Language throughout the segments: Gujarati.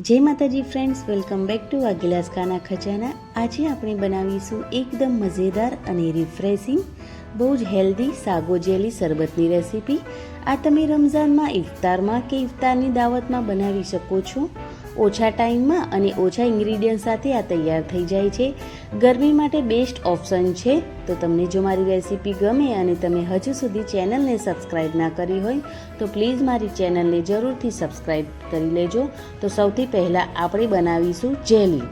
जय माताजी फ्रेंड्स, वेलकम बेक टू वाघिलास खाना खजाना। आज આપણે બનાવીશું એકદમ મજેદાર અને રિફ્રેશિંગ બહુ જ હેલ્ધી સાગો જેલી શરબતની રેસીપી। આ તમે રમઝાનમાં ઇફતારમાં કે ઇફતારની દાવતમાં બનાવી શકો છો। ઓછા ટાઈમમાં અને ઓછા ઇન્ગ્રીડિયન્ટ સાથે આ તૈયાર થઈ જાય છે। ગરમી માટે બેસ્ટ ઓપ્શન છે। તો તમને જો મારી રેસીપી ગમે અને તમે હજુ સુધી ચેનલને સબસ્ક્રાઈબ ના કરી હોય તો પ્લીઝ મારી ચેનલને જરૂરથી સબસ્ક્રાઈબ કરી લેજો। તો સૌથી પહેલાં આપણે બનાવીશું જેલી।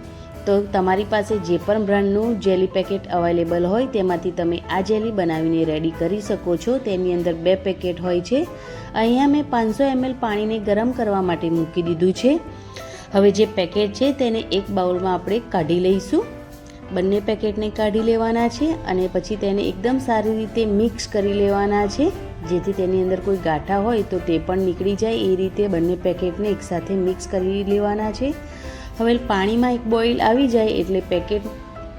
તો તમારી પાસે જે પણ બ્રાન્ડનું જેલી પેકેટ અવેલેબલ હોય તેમાંથી તમે આ જેલી બનાવીને રેડી કરી શકો છો। તેની અંદર 2 પેકેટ હોય છે। અહીંયા મેં 500 ml પાણીને ગરમ કરવા માટે મૂકી દીધું છે। હવે જે પેકેટ છે તેને એક બાઉલમાં આપણે કાઢી લઈશું। બંને પેકેટને કાઢી લેવાના છે અને પછી તેને એકદમ સારી રીતે મિક્સ કરી લેવાના છે, જેથી તેની અંદર કોઈ ગાંઠા હોય તો તે પણ નીકળી જાય। એ રીતે બંને પેકેટને એકસાથે મિક્સ કરી લેવાના છે। હવે પાણીમાં એક બોઇલ આવી જાય એટલે પેકેટ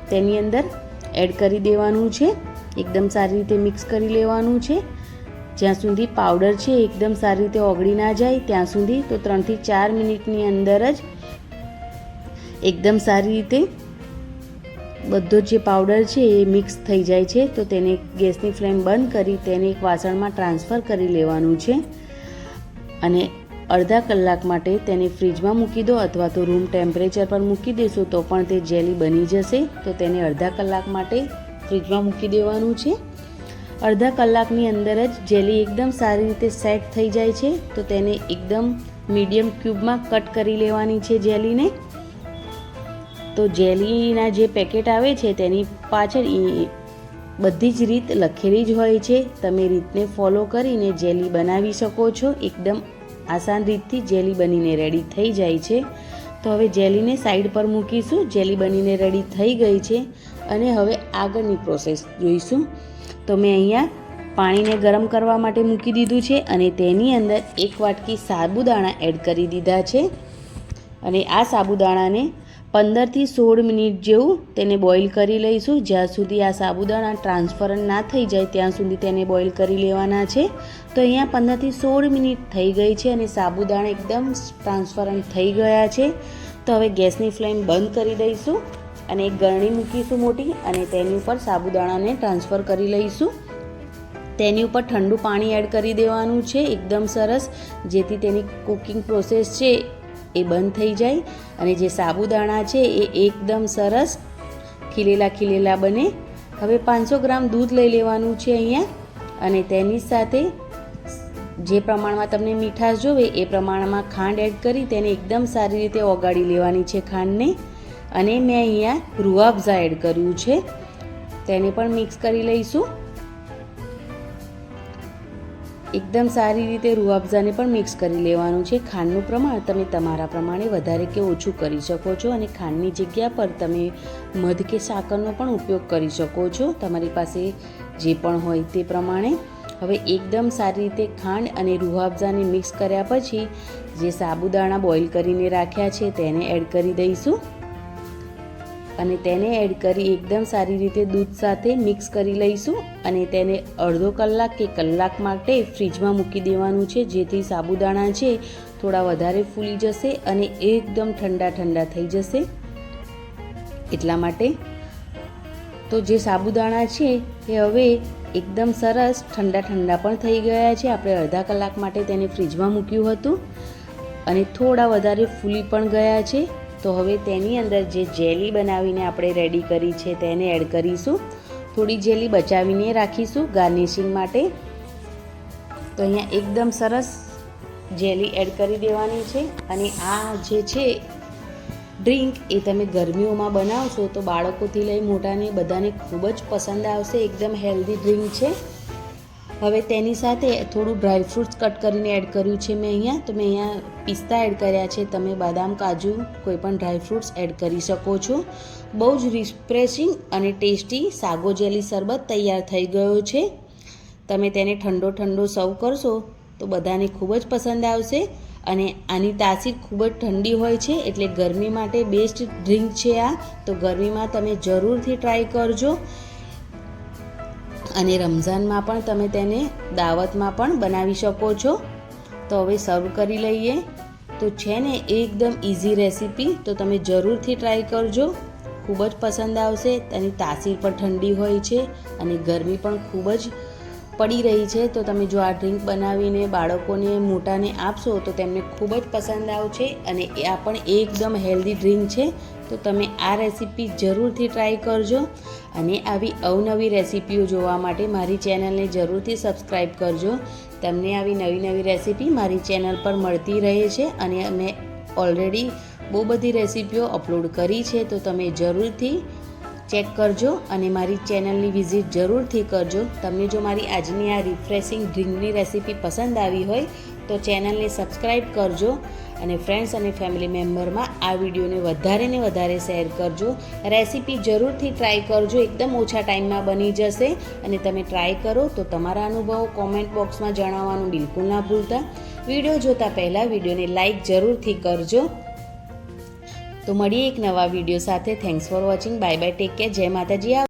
તેની અંદર એડ કરી દેવાનું છે। એકદમ સારી રીતે મિક્સ કરી લેવાનું છે જ્યાં સુધી પાવડર છે એકદમ સારી રીતે ઓગળી ના જાય ત્યાં સુધી। તો 3 થી 4 મિનિટની અંદર જ એકદમ સારી રીતે બધો જે પાવડર છે એ મિક્સ થઈ જાય છે। તો તેને ગેસની ફ્લેમ બંધ કરી તેને એક વાસણમાં ટ્રાન્સફર કરી લેવાનું છે અને અડધા કલાક માટે તેને ફ્રીજમાં મૂકી દો અથવા તો રૂમ ટેમ્પરેચર પર મૂકી દેશો તો પણ તે જેલી બની જશે। તો તેને અડધા કલાક માટે ફ્રીજમાં મૂકી દેવાનું છે। અડધા કલાકની અંદર જ જેલી એકદમ સારી રીતે સેટ થઈ જાય છે। તો તેને એકદમ મીડિયમ ક્યુબમાં કટ કરી લેવાની છે જેલીને। તો જેલીના જે પેકેટ આવે છે તેની પાછળ બધી જ રીત લખેલી જ હોય છે। તમે રીતને ફોલો કરીને જેલી બનાવી શકો છો। એકદમ આસાન રીતથી જેલી બનીને રેડી થઈ જાય છે। તો હવે જેલીને સાઈડ પર મૂકીશું। જેલી બનીને રેડી થઈ ગઈ છે અને હવે આગળની પ્રોસેસ જોઈશું। તો મેં અહીંયા પાણીને ગરમ કરવા માટે મૂકી દીધું છે અને તેની અંદર 1 વાટકી સાબુદાણા એડ કરી દીધા છે અને આ સાબુદાણાને 15 થી 16 મિનિટ જેવું તેને બોઇલ કરી લઈશું। જ્યાં સુધી આ સાબુદાણા ટ્રાન્સફરન્ટ ના થઈ જાય ત્યાં સુધી તેને બોઇલ કરી લેવાના છે। તો અહીંયા 15 થી 16 મિનિટ થઈ ગઈ છે અને સાબુદાણા એકદમ ટ્રાન્સફરન્ટ થઈ ગયા છે। તો હવે ગેસની ફ્લેમ બંધ કરી દઈશું અને એક ગરણી મૂકીશું મોટી અને તેની ઉપર સાબુદાણાને ટ્રાન્સફર કરી લઈશું। તેની ઉપર ઠંડુ પાણી એડ કરી દેવાનું છે એકદમ સરસ, જેથી તેની કુકિંગ પ્રોસેસ છે એ બંધ થઈ જાય અને જે સાબુદાણા છે એ એકદમ સરસ ખીલેલા બને। હવે 500 ગ્રામ દૂધ લઈ લેવાનું છે અહીંયા અને તેની સાથે જે પ્રમાણમાં તમને મીઠાશ જોવે એ પ્રમાણમાં ખાંડ એડ કરી તેને એકદમ સારી રીતે ઓગાળી લેવાની છે ખાંડને। અને મેં અહીંયા રૂઆબઝા એડ કર્યું છે, તેને પણ મિક્સ કરી લઈશું। એકદમ સારી રીતે રૂઆબઝાને પણ મિક્સ કરી લેવાનું છે। ખાંડનું પ્રમાણ તમે તમારા પ્રમાણે વધારે કે ઓછું કરી શકો છો અને ખાંડની જગ્યા પર તમે મધ કે સાકરનો પણ ઉપયોગ કરી શકો છો, તમારી પાસે જે પણ હોય તે પ્રમાણે। હવે એકદમ સારી રીતે ખાંડ અને રૂઆબઝાને મિક્સ કર્યા પછી જે સાબુદાણા બોઇલ કરીને રાખ્યા છે તેને એડ કરી દઈશું અને તેને એડ કરી એકદમ સારી રીતે દૂધ સાથે મિક્સ કરી લઈશું અને તેને અડધો કલાક કે કલાક માટે ફ્રીજમાં મૂકી દેવાનું છે, જેથી સાબુદાણા છે થોડા વધારે ફૂલી જશે અને એકદમ ઠંડા થઈ જશે એટલા માટે। તો જે સાબુદાણા છે એ હવે એકદમ સરસ ઠંડા પણ થઈ ગયા છે। આપણે અડધા કલાક માટે તેને ફ્રીજમાં મૂક્યું હતું અને થોડા વધારે ફૂલી પણ ગયા છે। તો હવે તેની અંદર જે જેલી બનાવીને આપણે રેડી કરી છે તેને એડ કરીશું। થોડી જેલી બચાવીને રાખીશું ગાર્નિશિંગ માટે। તો અહીંયા એકદમ સરસ જેલી એડ કરી દેવાની છે અને આ જે છે ડ્રિંક એ તમે ગરમીઓમાં બનાવશો તો બાળકોથી લઈ મોટાને બધાને ખૂબ જ પસંદ આવશે। એકદમ હેલ્ધી ડ્રિંક છે। હવે તેની સાથે થોડું ડ્રાય ફ્રૂટ્સ કટ કરીને એડ કર્યું છે મેં અહીંયા। તો મેં અહીંયા પિસ્તા એડ કર્યા છે, તમે બદામ કાજુ કોઈ પણ ડ્રાય ફ્રૂટ્સ એડ કરી શકો છો। બહુ જ રિફ્રેશિંગ અને ટેસ્ટી સાગો જેલી શરબત તૈયાર થઈ ગયો છે। તમે તેને ઠંડો સર્વ કરશો તો બધાને ખૂબ જ પસંદ આવશે અને આની તાસીર ખૂબ જ ઠંડી હોય છે, એટલે ગરમી માટે બેસ્ટ ડ્રિંક છે આ। તો ગરમીમાં તમે જરૂરથી ટ્રાય કરજો અને રમઝાનમાં પણ તમે તેને દાવતમાં પણ બનાવી શકો છો। તો હવે સર્વ કરી લઈએ। તો છે ને એકદમ ઇઝી રેસીપી, તો તમે જરૂરથી ટ્રાય કરજો, ખૂબ જ પસંદ આવશે. તેની તાસીર પણ ઠંડી હોય છે અને ગરમી પણ ખૂબ જ પડી રહી છે. તો તમે જો આ ડ્રિંક બનાવીને બાળકોને મોટાને આપશો તો તેમને ખૂબ જ પસંદ આવશે અને આ પણ એકદમ હેલ્ધી ડ્રિંક છે. તો તમે આ રેસીપી જરૂરથી ટ્રાય કરજો અને આવી અવનવી રેસીપીઓ જોવા માટે મારી ચેનલને જરૂરથી સબસ્ક્રાઈબ કરજો. તમને આવી નવી નવી રેસીપી મારી ચેનલ પર મળતી રહે છે અને મેં ઓલરેડી બહુ બધી રેસીપીઓ અપલોડ કરી છે. તો તમે જરૂરથી ચેક કરજો અને મારી ચેનલની વિઝિટ જરૂરથી કરજો. તમને જો મારી આજની આ રિફ્રેશિંગ ડ્રિંકની રેસીપી પસંદ આવી હોય તો ચેનલને સબસ્ક્રાઈબ કરજો અને ફ્રેન્ડ્સ અને ફેમિલી મેમ્બરમાં આ વિડીયોને વધારે ને વધારે શેર કરજો. રેસીપી જરૂરથી ટ્રાય કરજો, એકદમ ઓછા ટાઈમમાં બની જશે અને તમે ટ્રાય કરો તો તમારા અનુભવો કોમેન્ટ બોક્સમાં જણાવવાનું બિલકુલ ના ભૂલતા. વિડીયો જોતા પહેલાં વિડીયોને લાઈક જરૂરથી કરજો. તો મળીએ એક નવા વિડીયો સાથે. Thanks for watching. Bye bye, take care. જય માતાજી.